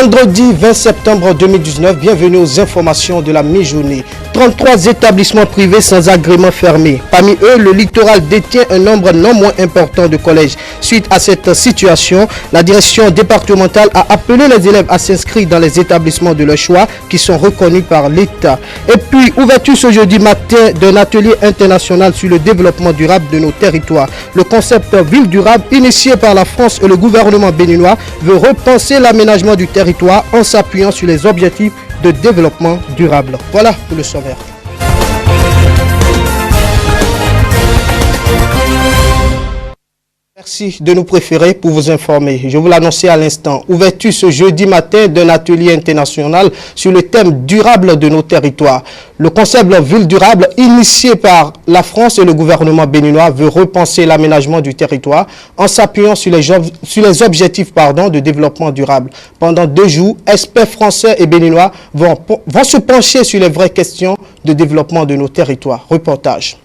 Vendredi 20 septembre 2019, bienvenue aux informations de la mi-journée. 33 établissements privés sans agrément fermés. Parmi eux, le littoral détient un nombre non moins important de collèges. Suite à cette situation, la direction départementale a appelé les élèves à s'inscrire dans les établissements de leur choix qui sont reconnus par l'État. Et puis, ouverture ce jeudi matin d'un atelier international sur le développement durable de nos territoires. Le concept Ville durable, initié par la France et le gouvernement béninois, veut repenser l'aménagement du territoire en s'appuyant sur les objectifs de développement durable. Voilà pour le sommaire. Merci de nous préférer pour vous informer. Je vous l'annonçais à l'instant. Ouverture ce jeudi matin d'un atelier international sur le thème durable de nos territoires. Le concept Ville durable, initié par la France et le gouvernement béninois, veut repenser l'aménagement du territoire en s'appuyant sur les objectifs de développement durable. Pendant 2 jours, experts français et béninois vont se pencher sur les vraies questions de développement de nos territoires. Reportage.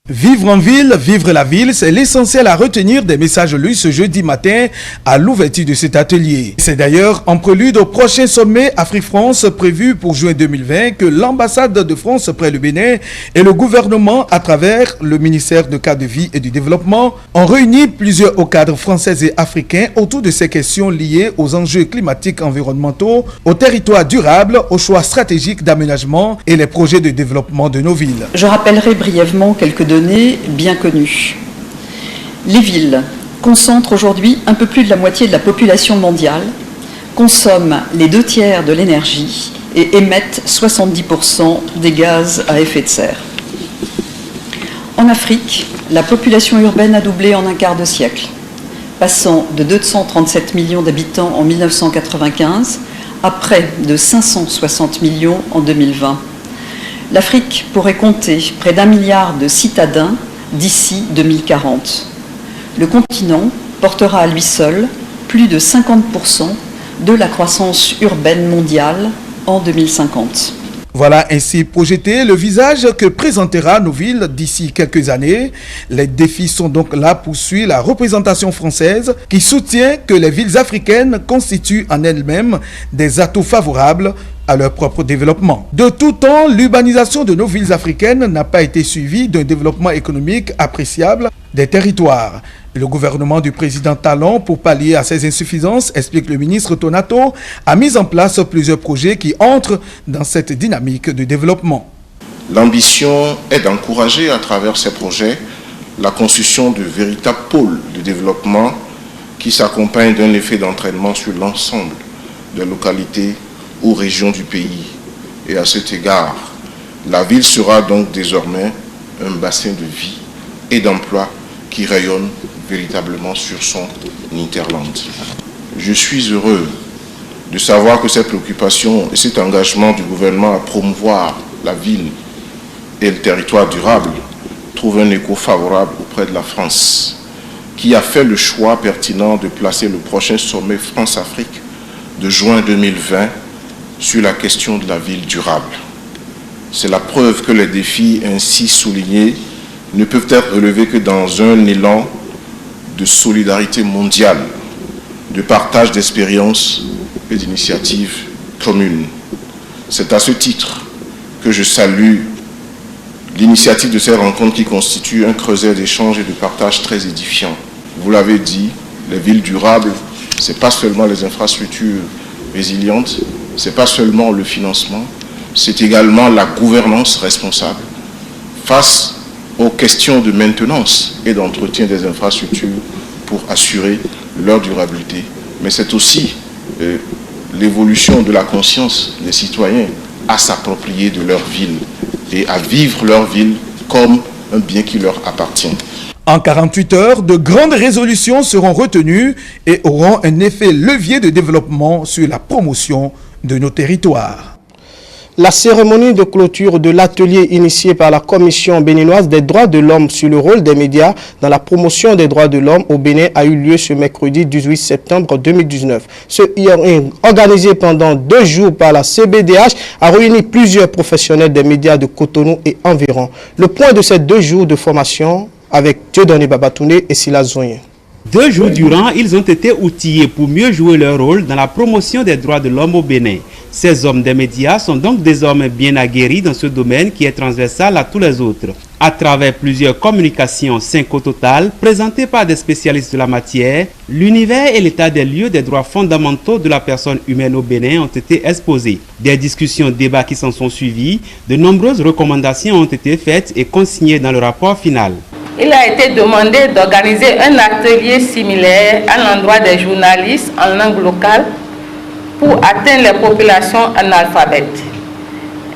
Vivre en ville, vivre la ville, c'est l'essentiel à retenir des messages lus ce jeudi matin à l'ouverture de cet atelier. C'est d'ailleurs en prélude au prochain sommet Afrique-France prévu pour juin 2020 que l'ambassade de France près le Bénin et le gouvernement, à travers le ministère de cadre de vie et du développement, ont réuni plusieurs hauts cadres français et africains autour de ces questions liées aux enjeux climatiques environnementaux, aux territoires durables, aux choix stratégiques d'aménagement et les projets de développement de nos villes. Je rappellerai brièvement quelques données bien connues. Les villes concentrent aujourd'hui un peu plus de la moitié de la population mondiale, consomment les 2/3 de l'énergie et émettent 70% des gaz à effet de serre. En Afrique, la population urbaine a doublé en un quart de siècle, passant de 237 millions d'habitants en 1995 à près de 560 millions en 2020. L'Afrique pourrait compter près d'1 milliard de citadins d'ici 2040. Le continent portera à lui seul plus de 50% de la croissance urbaine mondiale en 2050. Voilà ainsi projeté le visage que présentera nos villes d'ici quelques années. Les défis sont donc là pour suivre la représentation française qui soutient que les villes africaines constituent en elles-mêmes des atouts favorables à leur propre développement. De tout temps, l'urbanisation de nos villes africaines n'a pas été suivie d'un développement économique appréciable des territoires. Le gouvernement du président Talon, pour pallier à ces insuffisances, explique le ministre Tonato, a mis en place plusieurs projets qui entrent dans cette dynamique de développement. L'ambition est d'encourager à travers ces projets la construction de véritables pôles de développement qui s'accompagnent d'un effet d'entraînement sur l'ensemble des localités ou régions du pays. Et à cet égard, la ville sera donc désormais un bassin de vie et d'emploi qui rayonne véritablement sur son hinterland. Je suis heureux de savoir que cette préoccupation et cet engagement du gouvernement à promouvoir la ville et le territoire durable trouvent un écho favorable auprès de la France, qui a fait le choix pertinent de placer le prochain sommet France-Afrique de juin 2020 sur la question de la ville durable. C'est la preuve que les défis ainsi soulignés ne peuvent être relevés que dans un élan de solidarité mondiale, de partage d'expériences et d'initiatives communes. C'est à ce titre que je salue l'initiative de ces rencontres qui constitue un creuset d'échanges et de partage très édifiant. Vous l'avez dit, les villes durables, ce n'est pas seulement les infrastructures résilientes, ce n'est pas seulement le financement, c'est également la gouvernance responsable face aux questions de maintenance et d'entretien des infrastructures pour assurer leur durabilité. Mais c'est aussi l'évolution de la conscience des citoyens à s'approprier de leur ville et à vivre leur ville comme un bien qui leur appartient. En 48 heures, de grandes résolutions seront retenues et auront un effet levier de développement sur la promotion de nos territoires. La cérémonie de clôture de l'atelier initié par la Commission béninoise des droits de l'homme sur le rôle des médias dans la promotion des droits de l'homme au Bénin a eu lieu ce mercredi 18 septembre 2019. Ce hearing, organisé pendant 2 jours par la CBDH, a réuni plusieurs professionnels des médias de Cotonou et environ. Le point de ces 2 jours de formation avec Dieudonné Babatouné et Silas Zoyen. 2 jours durant, ils ont été outillés pour mieux jouer leur rôle dans la promotion des droits de l'homme au Bénin. Ces hommes des médias sont donc désormais bien aguerris dans ce domaine qui est transversal à tous les autres. À travers plusieurs communications, 5 au total, présentées par des spécialistes de la matière, l'univers et l'état des lieux des droits fondamentaux de la personne humaine au Bénin ont été exposés. Des discussions, débats qui s'en sont suivis, de nombreuses recommandations ont été faites et consignées dans le rapport final. Il a été demandé d'organiser un atelier similaire à l'endroit des journalistes en langue locale pour atteindre les populations analphabètes.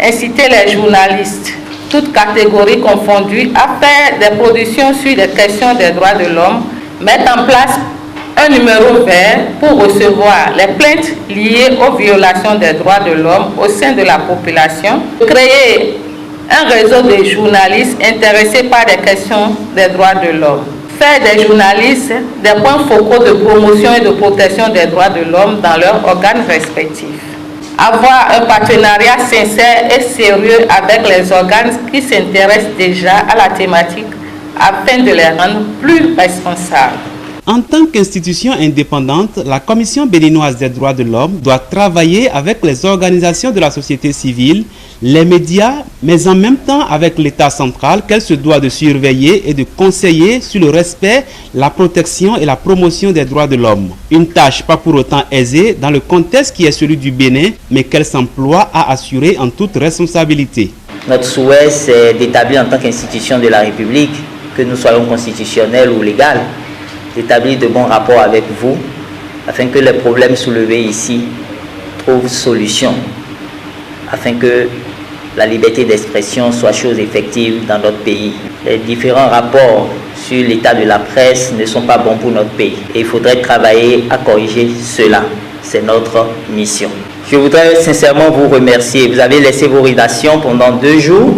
Inciter les journalistes, toutes catégories confondues, à faire des productions sur les questions des droits de l'homme, mettre en place un numéro vert pour recevoir les plaintes liées aux violations des droits de l'homme au sein de la population, créer un réseau de journalistes intéressés par les questions des droits de l'homme. Faire des journalistes des points focaux de promotion et de protection des droits de l'homme dans leurs organes respectifs. Avoir un partenariat sincère et sérieux avec les organes qui s'intéressent déjà à la thématique afin de les rendre plus responsables. En tant qu'institution indépendante, la Commission béninoise des droits de l'homme doit travailler avec les organisations de la société civile, les médias, mais en même temps avec l'État central qu'elle se doit de surveiller et de conseiller sur le respect, la protection et la promotion des droits de l'homme. Une tâche pas pour autant aisée dans le contexte qui est celui du Bénin, mais qu'elle s'emploie à assurer en toute responsabilité. Notre souhait, c'est d'établir en tant qu'institution de la République, que nous soyons constitutionnels ou légaux, d'établir de bons rapports avec vous, afin que les problèmes soulevés ici trouvent solution, afin que la liberté d'expression soit chose effective dans notre pays. Les différents rapports sur l'état de la presse ne sont pas bons pour notre pays et il faudrait travailler à corriger cela. C'est notre mission. Je voudrais sincèrement vous remercier. Vous avez laissé vos rédactions pendant 2 jours.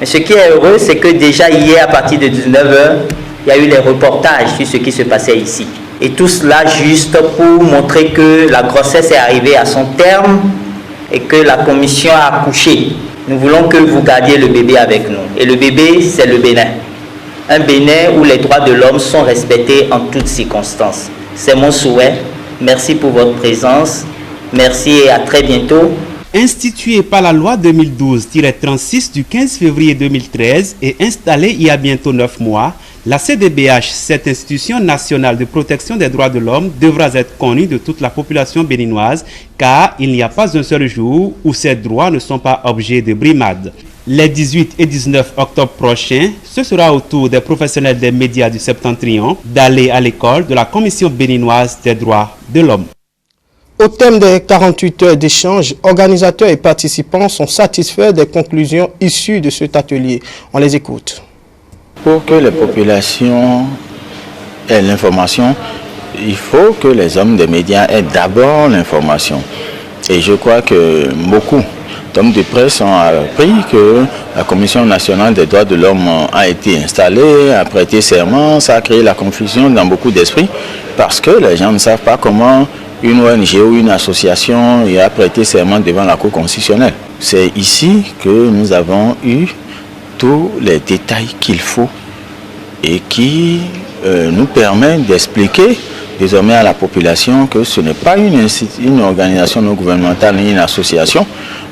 Mais ce qui est heureux, c'est que déjà hier, à partir de 19h, il y a eu les reportages sur ce qui se passait ici. Et tout cela juste pour montrer que la grossesse est arrivée à son terme et que la commission a accouché. Nous voulons que vous gardiez le bébé avec nous. Et le bébé, c'est le Bénin. Un Bénin où les droits de l'homme sont respectés en toutes circonstances. C'est mon souhait. Merci pour votre présence. Merci et à très bientôt. Instituée par la loi 2012-36 du 15 février 2013 et installée il y a bientôt 9 mois, la CDBH, cette institution nationale de protection des droits de l'homme, devra être connue de toute la population béninoise car il n'y a pas un seul jour où ces droits ne sont pas objets de brimades. Les 18 et 19 octobre prochains, ce sera au tour des professionnels des médias du Septentrion d'aller à l'école de la Commission béninoise des droits de l'homme. Au thème des 48 heures d'échange, organisateurs et participants sont satisfaits des conclusions issues de cet atelier. On les écoute. Pour que les populations aient l'information, il faut que les hommes des médias aient d'abord l'information. Et je crois que beaucoup d'hommes de presse ont appris que la Commission nationale des droits de l'homme a été installée, a prêté serment. Ça a créé la confusion dans beaucoup d'esprits parce que les gens ne savent pas comment une ONG ou une association a prêté serment devant la Cour constitutionnelle. C'est ici que nous avons eu tous les détails qu'il faut et qui nous permet d'expliquer désormais à la population que ce n'est pas une organisation non gouvernementale ni une association,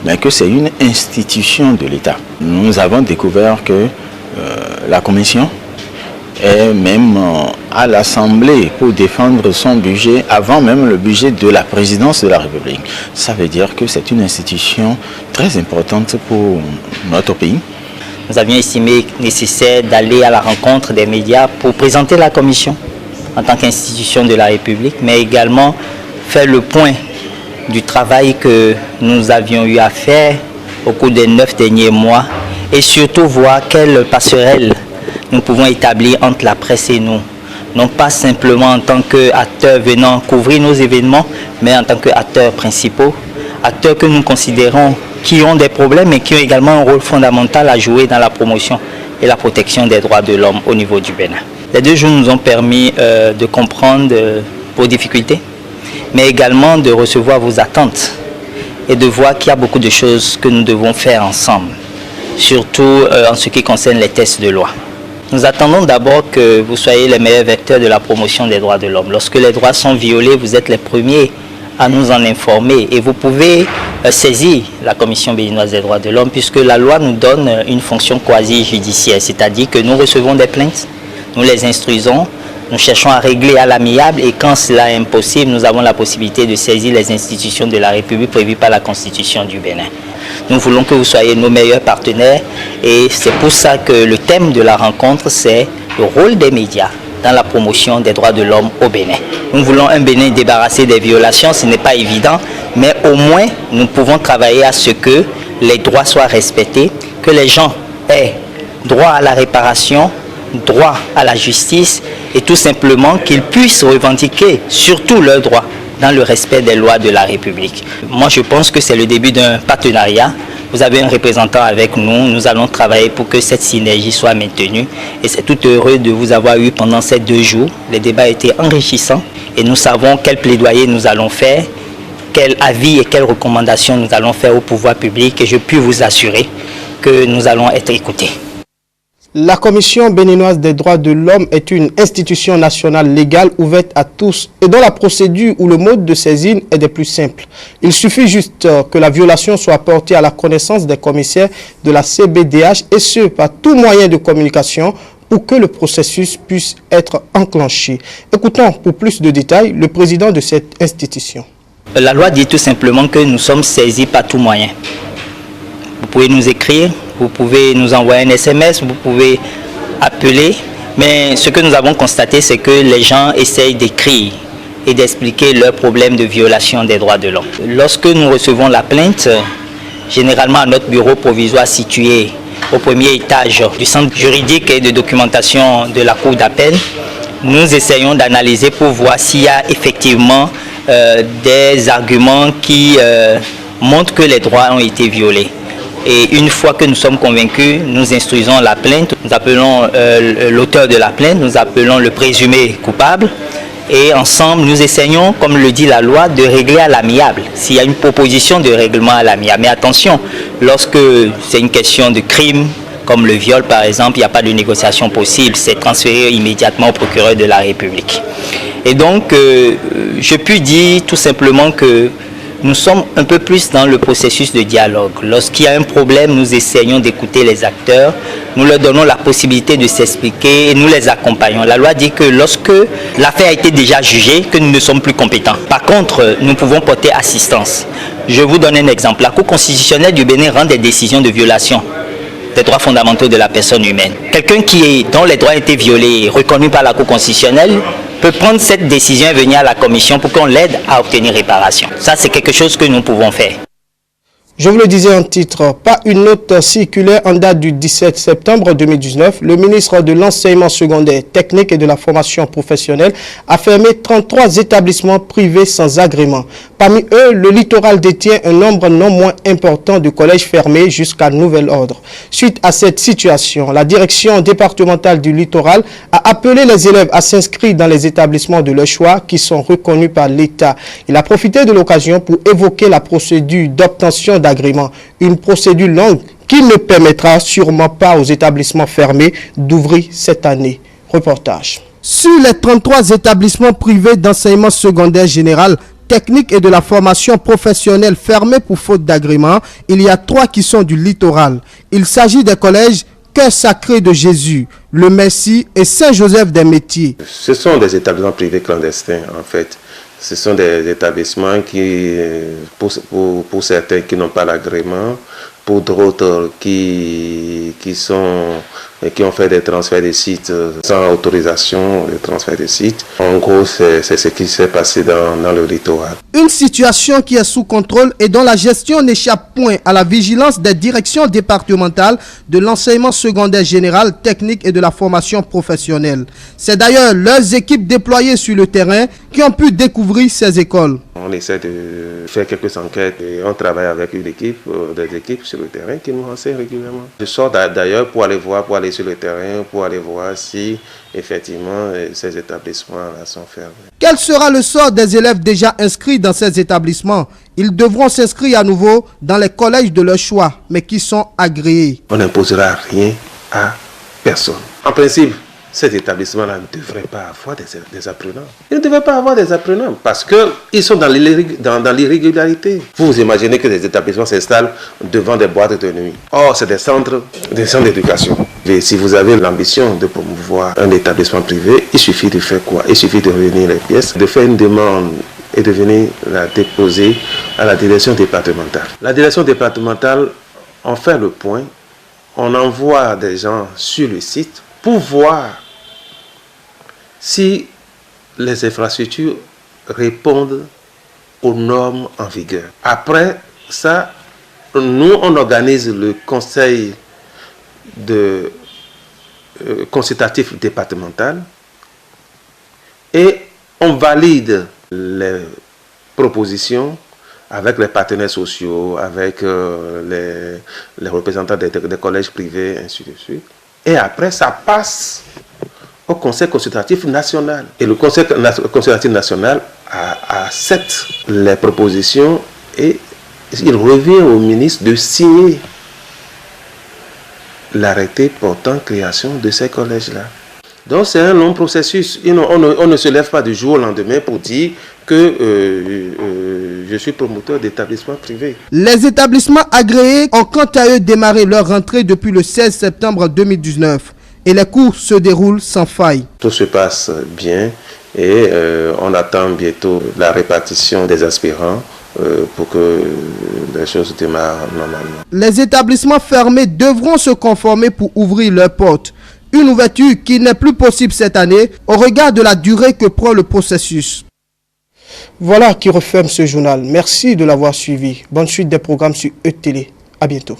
mais que c'est une institution de l'État. Nous avons découvert que la Commission est même à l'Assemblée pour défendre son budget avant même le budget de la présidence de la République. Ça veut dire que c'est une institution très importante pour notre pays. Nous avions estimé nécessaire d'aller à la rencontre des médias pour présenter la Commission en tant qu'institution de la République, mais également faire le point du travail que nous avions eu à faire au cours des 9 derniers mois et surtout voir quelle passerelle nous pouvons établir entre la presse et nous. Non pas simplement en tant qu'acteurs venant couvrir nos événements, mais en tant qu'acteurs principaux, acteurs que nous considérons qui ont des problèmes et qui ont également un rôle fondamental à jouer dans la promotion et la protection des droits de l'homme au niveau du Bénin. Les 2 jours nous ont permis de comprendre vos difficultés, mais également de recevoir vos attentes et de voir qu'il y a beaucoup de choses que nous devons faire ensemble, surtout en ce qui concerne les tests de loi. Nous attendons d'abord que vous soyez les meilleurs vecteurs de la promotion des droits de l'homme. Lorsque les droits sont violés, vous êtes les premiers à nous en informer et vous pouvez saisir la Commission béninoise des droits de l'homme puisque la loi nous donne une fonction quasi-judiciaire, c'est-à-dire que nous recevons des plaintes, nous les instruisons, nous cherchons à régler à l'amiable et quand cela est impossible, nous avons la possibilité de saisir les institutions de la République prévues par la Constitution du Bénin. Nous voulons que vous soyez nos meilleurs partenaires et c'est pour ça que le thème de la rencontre, c'est le rôle des médias dans la promotion des droits de l'homme au Bénin. Nous voulons un Bénin débarrassé des violations, ce n'est pas évident, mais au moins nous pouvons travailler à ce que les droits soient respectés, que les gens aient droit à la réparation, droit à la justice et tout simplement qu'ils puissent revendiquer surtout leurs droits dans le respect des lois de la République. Moi je pense que c'est le début d'un partenariat. Vous avez un représentant avec nous, nous allons travailler pour que cette synergie soit maintenue et c'est tout heureux de vous avoir eu pendant ces 2 jours. Les débats étaient enrichissants et nous savons quel plaidoyer nous allons faire, quel avis et quelles recommandations nous allons faire au pouvoir public et je puis vous assurer que nous allons être écoutés. La Commission béninoise des droits de l'homme est une institution nationale légale ouverte à tous et dont la procédure ou le mode de saisine est des plus simples. Il suffit juste que la violation soit portée à la connaissance des commissaires de la CBDH et ce, par tout moyen de communication pour que le processus puisse être enclenché. Écoutons pour plus de détails le président de cette institution. La loi dit tout simplement que nous sommes saisis par tout moyen. Vous pouvez nous écrire, vous pouvez nous envoyer un SMS, vous pouvez appeler. Mais ce que nous avons constaté, c'est que les gens essayent d'écrire et d'expliquer leurs problèmes de violation des droits de l'homme. Lorsque nous recevons la plainte, généralement à notre bureau provisoire situé au premier étage du centre juridique et de documentation de la Cour d'appel, nous essayons d'analyser pour voir s'il y a effectivement des arguments qui montrent que les droits ont été violés. Et une fois que nous sommes convaincus, nous instruisons la plainte, nous appelons l'auteur de la plainte, nous appelons le présumé coupable et ensemble nous essayons, comme le dit la loi, de régler à l'amiable. S'il y a une proposition de règlement à l'amiable. Mais attention, lorsque c'est une question de crime, comme le viol par exemple, il n'y a pas de négociation possible, c'est transféré immédiatement au procureur de la République. Et donc, je puis dire tout simplement que nous sommes un peu plus dans le processus de dialogue. Lorsqu'il y a un problème, nous essayons d'écouter les acteurs, nous leur donnons la possibilité de s'expliquer et nous les accompagnons. La loi dit que lorsque l'affaire a été déjà jugée, que nous ne sommes plus compétents. Par contre, nous pouvons porter assistance. Je vous donne un exemple. La Cour constitutionnelle du Bénin rend des décisions de violation des droits fondamentaux de la personne humaine. Quelqu'un dont les droits ont été violés, reconnus par la Cour constitutionnelle, peut prendre cette décision et venir à la commission pour qu'on l'aide à obtenir réparation. Ça, c'est quelque chose que nous pouvons faire. Je vous le disais en titre, pas une note circulaire en date du 17 septembre 2019. Le ministre de l'Enseignement secondaire, technique et de la formation professionnelle a fermé 33 établissements privés sans agrément. Parmi eux, le littoral détient un nombre non moins important de collèges fermés jusqu'à nouvel ordre. Suite à cette situation, la direction départementale du littoral a appelé les élèves à s'inscrire dans les établissements de leur choix qui sont reconnus par l'État. Il a profité de l'occasion pour évoquer la procédure d'obtention d'agrément, une procédure longue qui ne permettra sûrement pas aux établissements fermés d'ouvrir cette année. Reportage. Sur les 33 établissements privés d'enseignement secondaire général, technique et de la formation professionnelle fermés pour faute d'agrément, il y a 3 qui sont du littoral. Il s'agit des collèges Cœur Sacré de Jésus, Le Messie et Saint-Joseph des Métiers. Ce sont des établissements privés clandestins en fait. Ce sont des établissements qui, pour certains qui n'ont pas l'agrément, pour d'autres qui ont fait des transferts de sites sans autorisation de transfert de sites. En gros, c'est ce qui s'est passé dans le littoral. Une situation qui est sous contrôle et dont la gestion n'échappe point à la vigilance des directions départementales de l'enseignement secondaire général, technique et de la formation professionnelle. C'est d'ailleurs leurs équipes déployées sur le terrain qui ont pu découvrir ces écoles. On essaie de faire quelques enquêtes et on travaille avec des équipes sur le terrain qui nous renseignent régulièrement. Je sors d'ailleurs pour aller sur le terrain, pour aller voir si effectivement ces établissements-là sont fermés. Quel sera le sort des élèves déjà inscrits dans ces établissements? Ils devront s'inscrire à nouveau dans les collèges de leur choix, mais qui sont agréés. On n'imposera rien à personne. En principe, cet établissement-là ne devrait pas avoir des apprenants. Il ne devrait pas avoir des apprenants parce qu'ils sont dans l'irrégularité. Vous imaginez que des établissements s'installent devant des boîtes de nuit. Or, c'est des centres d'éducation. Et si vous avez l'ambition de promouvoir un établissement privé, il suffit de faire quoi? Il suffit de réunir les pièces, de faire une demande et de venir la déposer à la direction départementale. La direction départementale, on fait le point, on envoie des gens sur le site pour voir si les infrastructures répondent aux normes en vigueur. Après ça, nous, on organise le conseil consultatif départemental et on valide les propositions avec les partenaires sociaux, avec les représentants des collèges privés, ainsi de suite. Et après, ça passe au Conseil consultatif national. Et le Conseil consultatif national accepte les propositions et il revient au ministre de signer l'arrêté portant création de ces collèges-là. Donc c'est un long processus. On ne se lève pas du jour au lendemain pour dire que je suis promoteur d'établissements privés. Les établissements agréés ont quant à eux démarré leur rentrée depuis le 16 septembre 2019 et les cours se déroulent sans faille. Tout se passe bien et on attend bientôt la répartition des aspirants pour que les choses démarrent normalement. Les établissements fermés devront se conformer pour ouvrir leurs portes. Une ouverture qui n'est plus possible cette année au regard de la durée que prend le processus. Voilà qui referme ce journal. Merci de l'avoir suivi. Bonne suite des programmes sur E-Télé. À bientôt.